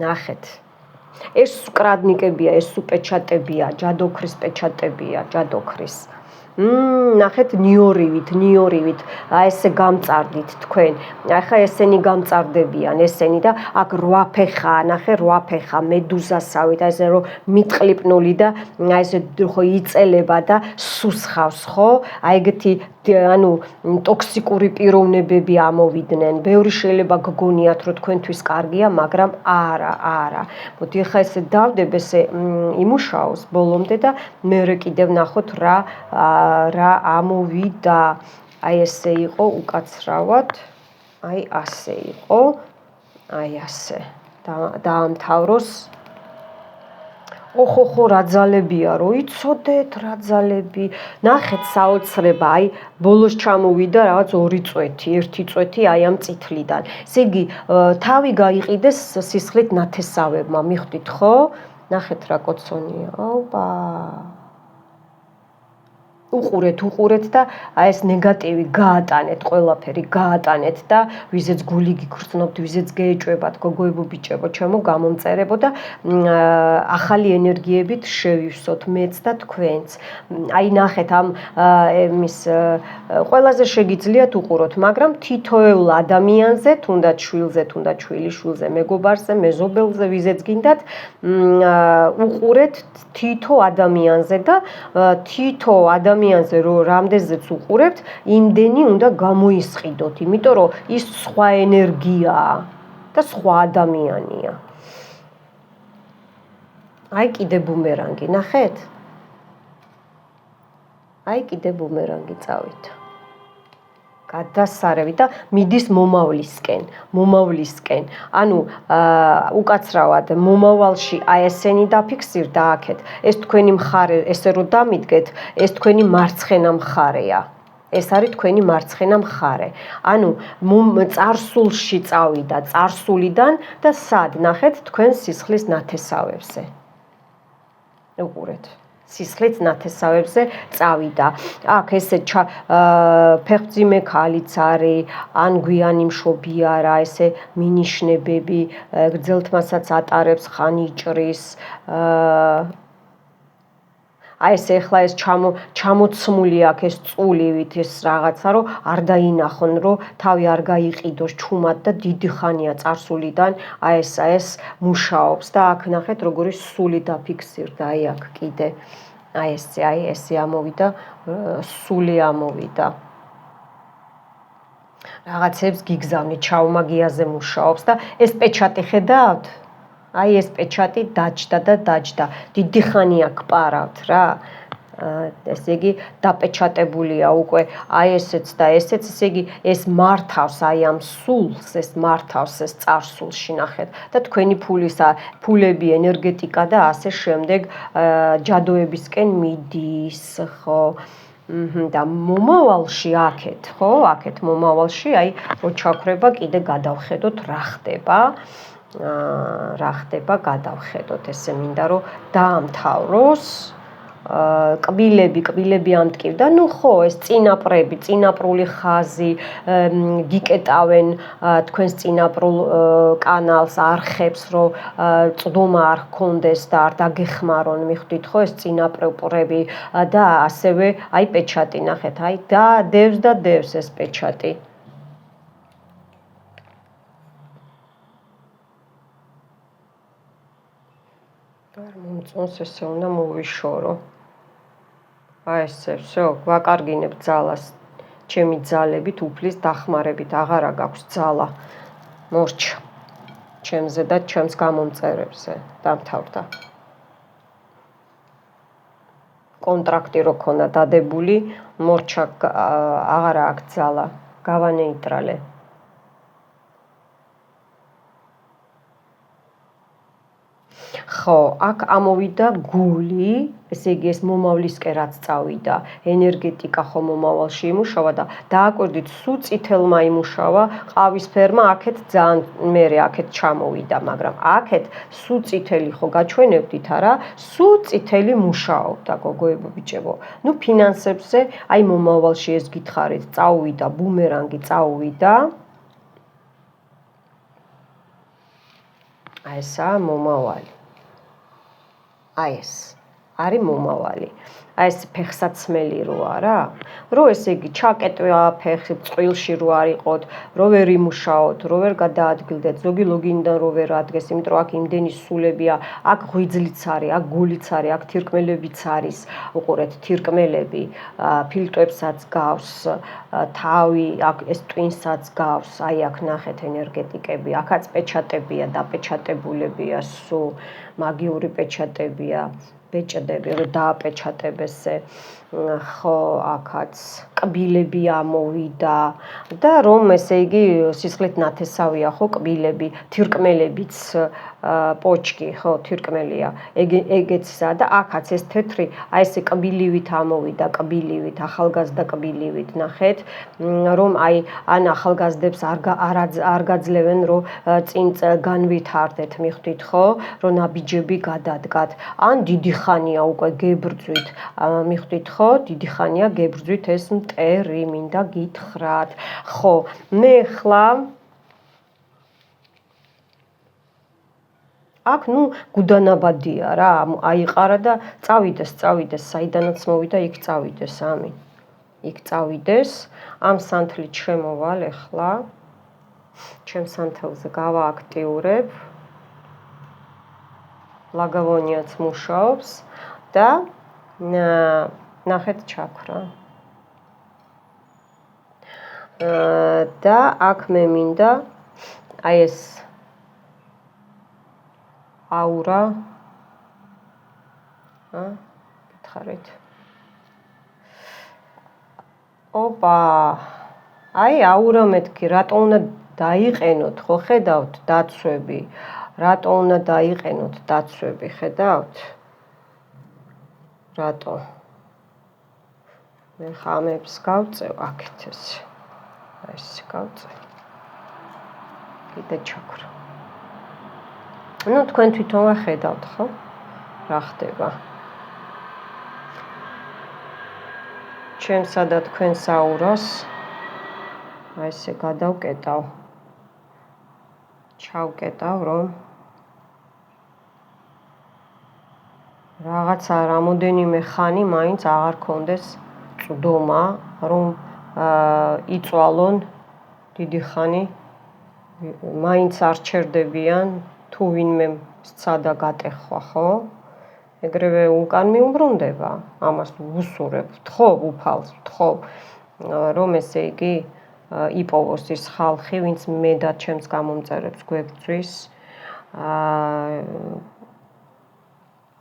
ნახეთ. ეს კრადნიკებია, ეს სუპეჩატებია, ჯადოქრის პეჩატებია, ჯადოქრის. ნახეთ ნიორივით, აი ესე გამწარდით თქვენ. ახლა ესენი გამწარდებიან, ესენი და აქ 8 ფეხა, ნახე 8 ფეხა მედუზასავით, აი ესე რომ მიტყლიპნული და აი ესე ხო იწელება და სუსხავს, ხო? აი ეგეთი ანუ ტოქსიკური პიროვნებები ამოვიდნენ. ბევრი შეიძლება გგონიათ, რომ თქვენთვის კარგია, მაგრამ არა. მოდი ახლა ესე დავდებ, ესე იმუშაოს ბოლომდე და მეორე კიდევ ნახოთ რა ამოვიდა. აი ესე იყო უკაცრავად. აი ასე იყო. აი ასე. დაამთავროს. ოხოხო რა ძალებია, რო იცოდეთ რა ძალები. ნახეთ საოცრება, აი ბოლოს ჩამოვიდა რაღაც 2 წვეთი, 1 წვეთი აი ამ წითლიდან. ესე იგი, თავი გაიყიდეს სისხლით ნათესავებმა, მიხვდით ხო? ნახეთ რა კოცონია. ოპა. უყურეთ და აი ეს ნეგატივი გაატანეთ, ყველაფერი გაატანეთ და ვიზეც გული გიგრძნობთ, ვიზეც გეეჭვებათ, გოგოებო, ბიჭებო, ჩემო გამომწერებო და ახალი ენერგიებით შევივსოთ მეც და თქვენც. აი ნახეთ ამ იმის ყველაზე შეგიძლიათ უყუროთ, მაგრამ თითოეულ ადამიანზე, თუნდაც შვილზე, თუნდაც შვილიშვილზე, მეგობარზე, მეზობელზე, ვიზეც გინდათ, უყურეთ თითო ადამიანზე და თითო ადამიანზე რომ რამდენზეც უყურებთ, იმდენი უნდა გამოისყიდოთ, იმიტომ რომ ის სხვა ენერგიაა და სხვა ადამიანია. აი კიდე ბუმერანგი, ნახეთ? აი კიდე ბუმერანგი წავით. გადასარევით და მიდის მომავლისკენ. ანუ უკაცრავად მომავალში აი ესენი დაფიქსირდა აქეთ. ეს თქვენი მხარე, ესე რომ დამიდგეთ, ეს თქვენი მარცხენა მხარეა. ეს არის თქვენი მარცხენა მხარე. ანუ წარსულში წავიდა, წარსულიდან და სად ნახეთ თქვენ სისხლის ნათესავებზე. უყურეთ. სისხლის ნათესავებზე წავიდა. აქ ესე ფეხმძიმე ქალიც არის, ან გვიანი მშობი არა, ესე მინიშნებები, გრძელთმასაც ატარებს, ხან იჭრის. აი ესე ახლა ეს ჩამოცმული აქვს ეს წულივით ეს რაღაცა, რომ არ დაინახონ, რომ თავი არ გაიყიდოს ჩუმად და დიდი ხანია წარსულიდან აი ეს მუშაობს და აქ ნახეთ როგორი სული დაფიქსირდა, აი აქ კიდე. აი ესე ამოვიდა, სული ამოვიდა. რაღაცებს გიგზავნით, ჩაუმაგიაზე მუშაობს და ეს პეჩატი ხედავთ? აი ეს პეჩატი დაჯდა. დიდი ხანია გპარავთ რა. ესე იგი დაპეჩატებულია უკვე აი ესეც და ესეც, ესე იგი ეს მართავს აი ამ სულს, ეს მართავს ეს წარსულში ნახეთ და თქვენი ფულები, ენერგეტიკა და ასე შემდეგ ჯადოებისკენ მიდის, ხო? და მომავალში აქეთ, ხო? აქეთ მომავალში აი რო ჩაქრება კიდე გადავხედოთ რა ხდება, გადავხედოთ, ესე მინდა რომ დაამთავროს. კბილები ამტკივდა, ნუ ხო, ეს წინაპრები, წინაპრული ხაზი გიკეტავენ თქვენს წინაპრულ კანალს, არხებს, რომ წვდომა არ ჰქონდეს და არ დაგეხმარონ, მიხვდით ხო, ეს წინაპრები და ასევე აი პეჩატი ნახეთ, აი და დევს ეს პეჩატი. არ მომწონს, ესე უნდა მოვიშორო. აი ესე, всё, ვაკარგინებ ძალას. ჩემი ძალებით, უფლის დახმარებით, აღარა გაქვს ძალა. მორჩა. ჩემზე და ჩემს გამომწერებზე. დამთავრდა. კონტრაქტი რო ქონა დადებული, მორჩა აღარა აქვს ძალა. გავანეიტრალე. ხო, აქ ამოვიდა გული, ესე იგი ეს მომავლისკენ რაც წავიდა, ენერგეტიკა ხო მომავალში იმუშავა და დააკვირდით, სულ წითელმა იმუშავა, ყავისფერმა აქეთ ძალიან მერე აქეთ ჩამოვიდა, მაგრამ აქეთ სულ წითელი ხო გაჩვენებდით არა, სულ წითელი მუშაობდა, გოგოებო, ბიჭებო. ნუ ფინანსებზე, აი მომავალში ეს გითხარით, წაუვიდა, ბუმერანგი წაუვიდა. აი ესაა მომავალი. არის მომავალი. Აი ეს ფეხსაცმელი რო არა, რო ესე იგი ჩაკეტვა ფეხი წყვილში რო არ იყოთ, რო ვერ იმუშაოთ, რო ვერ გადაადგილდეთ, ზოგი ლოგინიდან რო ვერ ადგეს, იმიტომ რომ აქ იმდენი სულებია, აქ ღვიძლიც არის, აქ გულიც არის, აქ თირკმელებიც არის. უყურეთ, თირკმელები, ფილტვებსაც გავს, თავი, აქ ეს ტვინსაც გავს, აი აქ ნახეთ ენერგეტიკები, აქაც პეჩატებია, დაპეჩატებულებია სულ, მაგიური პეჩატებია. ბეჭდები რომ დააპეჩატებესე ხო აქაც კბილები ამოვიდა და რომ ესე იგი სისხლით ნათესავია ხო კბილები თირკმელებიც პოჩკი ხო თირკმელია ეგეცსა და აქაც ეს თეთრი აი ესე კბილივით ამოვიდა კბილივით ახალგაზრდა კბილივით ნახეთ რომ აი ან ახალგაზრდებს არ გაძლევენ რომ წინ განვითარდეთ მიხვდით ხო რომ ნაბიჯები გადადგათ ან დიდი ხანია უკვე გებრძვით მიხვდით ხო დიდი ხანია გებრძვით ეს მტერი მინდა გითხრათ ხო მე ხლა აქ ნუ გუდანაბადია რა აიყარა და წავიდეს საიდანაც მოვიდა იქ წავიდეს ამინ იქ წავიდეს ამ სანთლით შემოვალ ახლა ჩემ სანთელზე გავააქტიურებ ლაგავონიაც მუშაობს და ნახეთ ჩაქრა და აქ მე მინდა აი ეს აურა გითხარით ოპა აი აურა მეთქი რატო უნდა დაიყენოთ ხო ხედავთ დაცვები რატო უნდა დაიყენოთ დაცვები ხედავთ რატო მე ხამებს გავწევ აქეთ ეს გავწევ კიდე ჩაქრა ну თქვენ თვითონვე ხედავთ ხო რა ხდება ჩემსა და თქვენს აურას აი ესე გადავკეტავ ჩავკეტავ რომ რაღაცა რამოდენიმე ხანი მაინც აღარ კონდეს წვდომა რომ იწვალონ დიდი ხანი მაინც არ ჩერდებიან თუ ვინმე სცადა გატეხვა ხო ეგრევე უკან მიუბრუნდება ამას ვუსურებთ ხო უფალს ვთხოვ რომ ესე იგი იპოვოს ის ხალხი ვინც მე და ჩემს გამომწერებს გვებძვის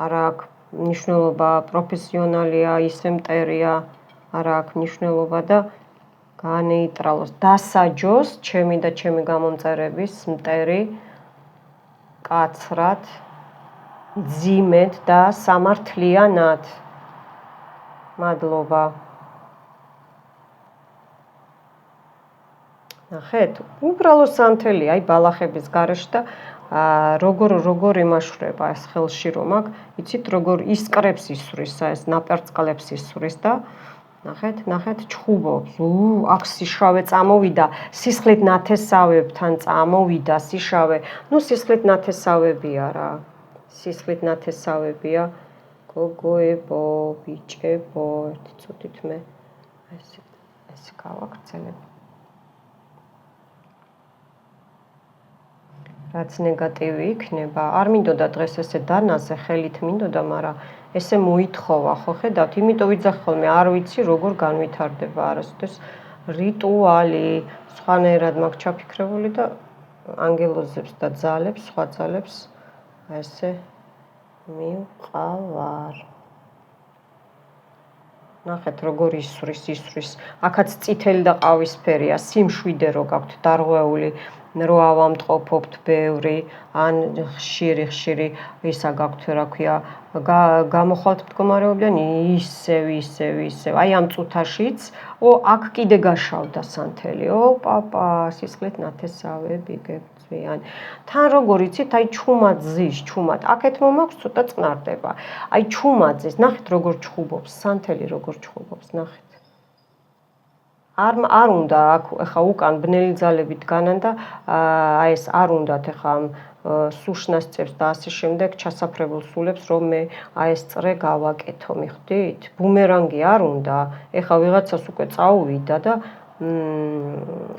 არა აქვს მნიშვნელობა პროფესიონალია ისე მტერია არა აქვს მნიშვნელობა და განეიტრალოს დასაჯოს ჩემი და ჩემი გამომწერების მტერი კაცრად ძიმედ და სამართლიანად მადლობა ნახეთ უბრალო სანთელი აი ბალახების გარეშე და როგორ იმაშვრება ეს ხელში რომ აქ იცით როგორ ისკრებს ისვრის ეს ნაპერწკლებს ისვრის და ნახეთ ჩხუბობს აქ სიშავე წამოვიდა სისხლით ნათესავებთან წამოვიდა სიშავე ნუ სისხლით ნათესავებია რა სისხლით ნათესავებია გოგოებო ბიჭებო ერთი წუთით მე ეს გავაგრძელებ რაც ნეგატივი იქნება არ მინდოდა დღეს ესე დანაზე ხელით მინდოდა მაგრამ ესე მოითხოვა ხო ხედავთ იმიტომ ვიძახ ხოლმე არ ვიცი როგორ განვითარდება არასოდეს რიტუალი სხვანაირად მაქვს ჩაფიქრებული და ანგელოზებს და ძალებს სხვა ძალებს ესე მივყავარ ნახეთ როგორ ისვრის აქაც წითელი და ყავისფერია სიმშვიდე რო გაქვთ დარღვეული რო ავამტყოფობთ ბევრი ან ხშირი ისა გაქვთ რა ქვია გამოხვალთ მდგომარეობიდან ისევ აი ამ წუთაშიც აქ კიდე გაშავდა სანთელი პაპა სისხლით ნათესავები გებძვიან თან როგორ იცით აი ჩუმაძის აქეთ მომაქვს ცოტა წყნარდება აი ჩუმაძის ნახეთ როგორ ჩხუბობს სანთელი როგორ ჩხუბობს ნახეთ არ უნდა აქ ეხა უკან ბნელი ძალები დგანან და აი ეს არ უნდათ ეხა სუშნას წევს და ასე შემდეგ ჩასაფრებულ სულებს რომ მე აი ეს წრე გავაკეთო, მიხვდით? ბუმერანგი არ უნდა. ეხა ვიღაცას უკვე წაუვიდა და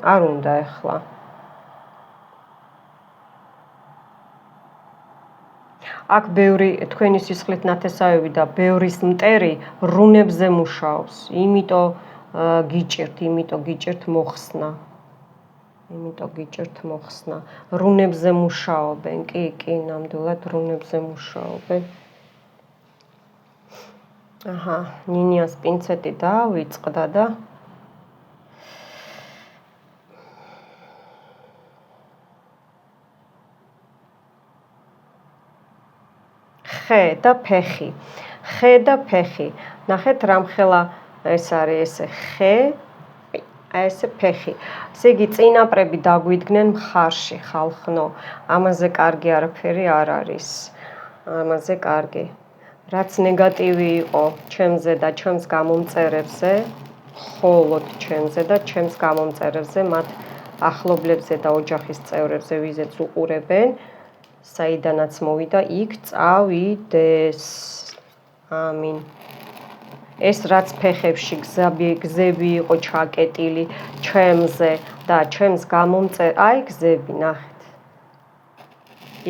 არ უნდა ეხლა. აქ ბევრი თქვენი სისხლით ნათესავები და ბევრის მტერი რუნებზე მუშაობს. იმიტომ გიჭირთ მოხსნა. რუნებზე მუშაობენ, კი, ნამდვილად რუნებზე მუშაობენ. აჰა, ნინიას პინცეტი დავიწყდა და ხე და ფეხი. ნახეთ რამხელა ეს არის ესე ხე, აი ესე ფეხი. ესე იგი წინაპრები დაგვიდგნენ მხარში, ხალხნო. ამაზე კარგი არაფერი არ არის. ამაზე კარგი. რაც ნეგატივი იყო ჩემზე და ჩემს გამომწერებზე, მხოლოდ ჩემზე და ჩემს გამომწერებზე, მათ ახლობლებზე და ოჯახის წევრებზე, ვიზეც უყურებენ, საიდანაც მოვიდა, იქ წავიდეს. ამინ. ეს რაც ფეხებში გზები იყო ჩაკეტილი ჩემზე და ჩემს აი გზები ნახეთ.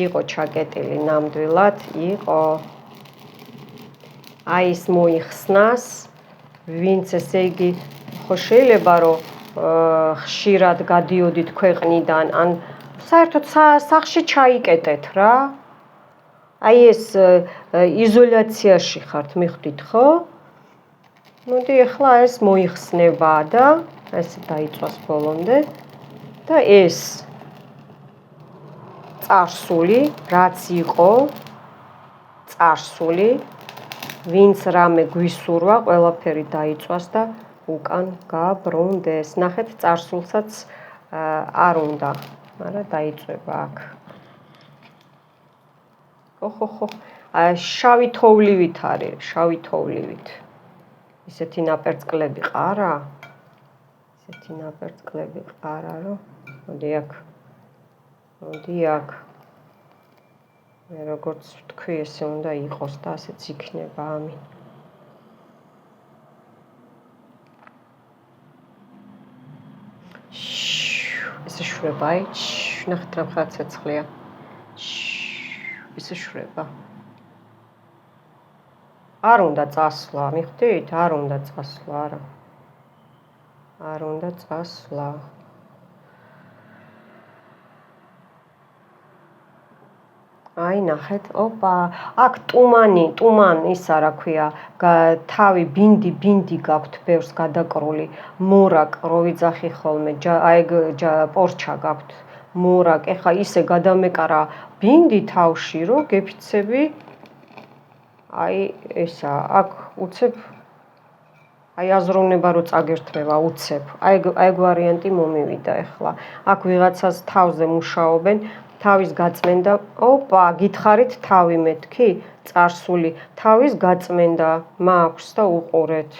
იყო ჩაკეტილი ნამდვილად, იყო. აი ის მოიხსნას, ვინც ესე იგი ხო შეიძლება რომ ხშირად გადიოდით ქვეყნიდან, ან საერთოდ სახლში ჩაიკეტეთ რა. აი ეს იზოლაციაში ხართ, მიხვდით ხო? მოდი ახლა ეს მოიხსნება და ესე დაიწვას ბოლომდე და ეს წარსული, რაც იყო წარსული, ვინც რამე გვისურვა, ყველაფერი დაიწვას და უკან გაბრუნდეს. ნახეთ, წარსულსაც არ უნდა, მაგრამ დაიწვება აქ. ხო. შავი თოვლივით არის, შავი თოვლივით. ისეთი ნაპერწკლები ყარა? რომ მოდი აქ. მე როგორც ვთქვი, ესე უნდა იყოს და ასეც იქნება, ამინ. ესე შვება, აი, ნახეთ რა ხარ ცეცხლია. ესე შვება. არ უნდა წასვლა, მიხვდით? არ უნდა წასვლა, არა. არ უნდა წასვლა. აი ნახეთ, ოპა, აქ ტუმან ისა რა ქვია, თავი ბინდი გაქვთ ბევრს გადაკრული, მორაკ რო ვიძახი ხოლმე, აი პორჩა გაქვთ, მორაკ, ეხა ისე გადამეკარა ბინდი თავში, რომ გეფიცები, აი ესა, აქ უცებ, აი აზროვნება რო წაგერთმევა, უცებ, აი ვარიანტი მომივიდა ეხლა, აქ ვიღაცას თავზე მუშაობენ, თავის გაწმენდა, ოპა, გითხარით თავი მეთქი, წარსული, თავის გაწმენდა მაქვს და უყურეთ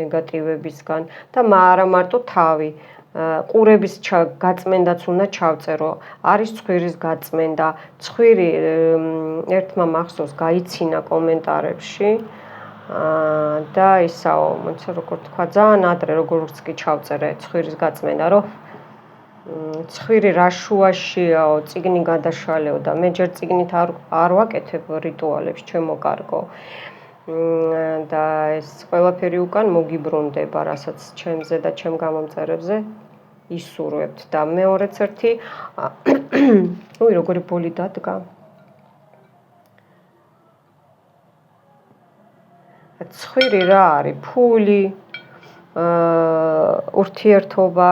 ნეგატივებისგან და არა მარტო თავი, ყურების გაწმენდაც უნდა ჩავწერო, არის ცხვირის გაწმენდა, ცხვირი ერთმა მახსოვს გაიცინა კომენტარებში და ისაო, მოიცა როგორ თქვა, ძალიან ადრე როგორც კი ჩავწერე ცხვირის გაწმენდა, რომ ცხვირი რა შუაშიაო, წიგნი გადაშალეო და მე ჯერ წიგნით არ ვაკეთებ რიტუალებს, ჩემო კარგო. და ეს ყველაფერი უკან მოგიბრუნდება, რასაც ჩემზე და ჩემ გამომწერებზე ისურვებთ და მეორეც ერთი, უი, როგორი ბოლი დადგა. ცხვირი რა არის? ფული, ურთიერთობა,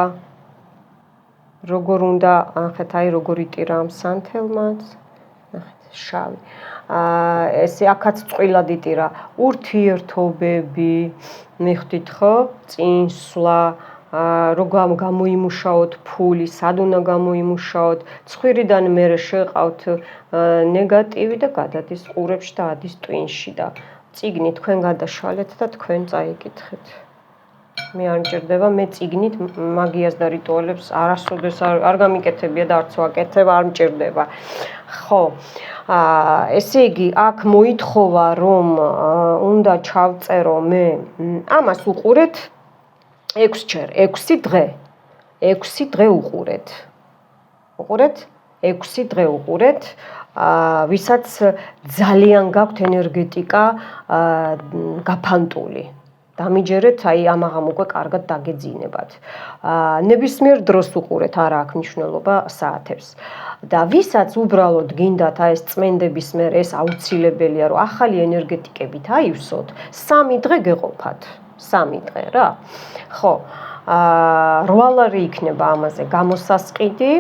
როგორ უნდა, ნახეთ, აი როგორ იტირა ამ სანთელმაც, ნახეთ, შავი. ესე აქაც წვილად იტირა, ურთიერთობები, მიხვდით ხო? წინსვლა, როგორ გამოიმუშაოთ ფული, სად უნდა გამოიმუშაოთ, ცხვირიდან მერე შეყავთ ნეგატივი და გადადის ყურებში და ადის ტვინში და წიგნი თქვენ გადაშალეთ და თქვენ წაიკითხეთ. მე არ მჭირდება, მე წიგნით მაგიას და რიტუალებს არასოდეს არ გამიკეთებია და არც ვაკეთებ, არ მჭირდება. ხო. ესე იგი, აქ მოითხოვა, რომ უნდა ჩავწერო მე ამას უყურეთ 6-ჯერ, 6 დღე. 6 დღე უყურეთ. უყურეთ? 6 დღე უყურეთ. ვისაც ძალიან გაქვთ ენერგეტიკა გაფანტული. დამიჯერეთ, აი ამაღამ უკვე კარგად დაგეძინებათ. ნებისმიერ დროს უყურეთ, არა აქვს მნიშვნელობა საათებს. და ვისაც უბრალოდ გინდათ ეს წმენდების მერე ეს აუცილებელია, რომ ახალი ენერგეტიკებით აივსოთ, 3 დღე გეყოფათ. 3 დღე რა. ხო. 8 ლარი იქნება ამაზე გამოსასყიდი.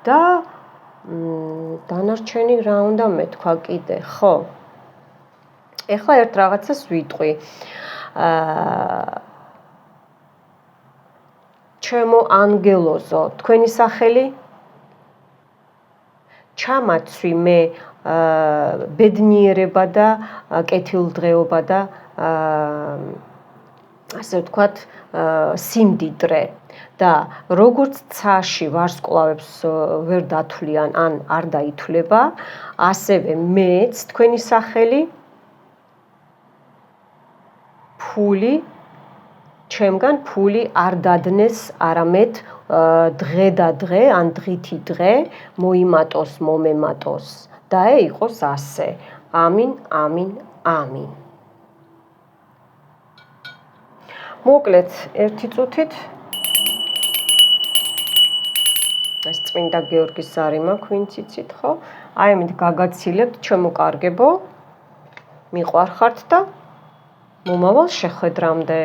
და დანარჩენი რა უნდა მეთქვა კიდე, ხო? ეხლა ერთ რაღაცას ვიტყვი. ჩემო ანგელოზო, თქვენი სახელი? ჩამაცვი მე ბედნიერება და კეთილდღეობა და ასე ვთქვათ, სიმდიდრე. და როგორც ცაში ვარსკვლავებს ვერ დათვლიან ან არ დაითვლება, ასევე მეც თქვენი სახელი ფული ჩემგან ფული არ დადნეს, არამედ დღე და დღე ან დღითი დღე მოიმატოს, მომემატოს და იყოს ასე. ამინ, ამინ, ამინ. მოკლედ, ერთი წუთით ეს წმინდა გიორგის ზარი მაქვს, ვინც იცით, ხო? აი ამით გაგაცილებთ, ჩემო კარგებო, მიყვარხართ და მომავალ შეხვედრამდე.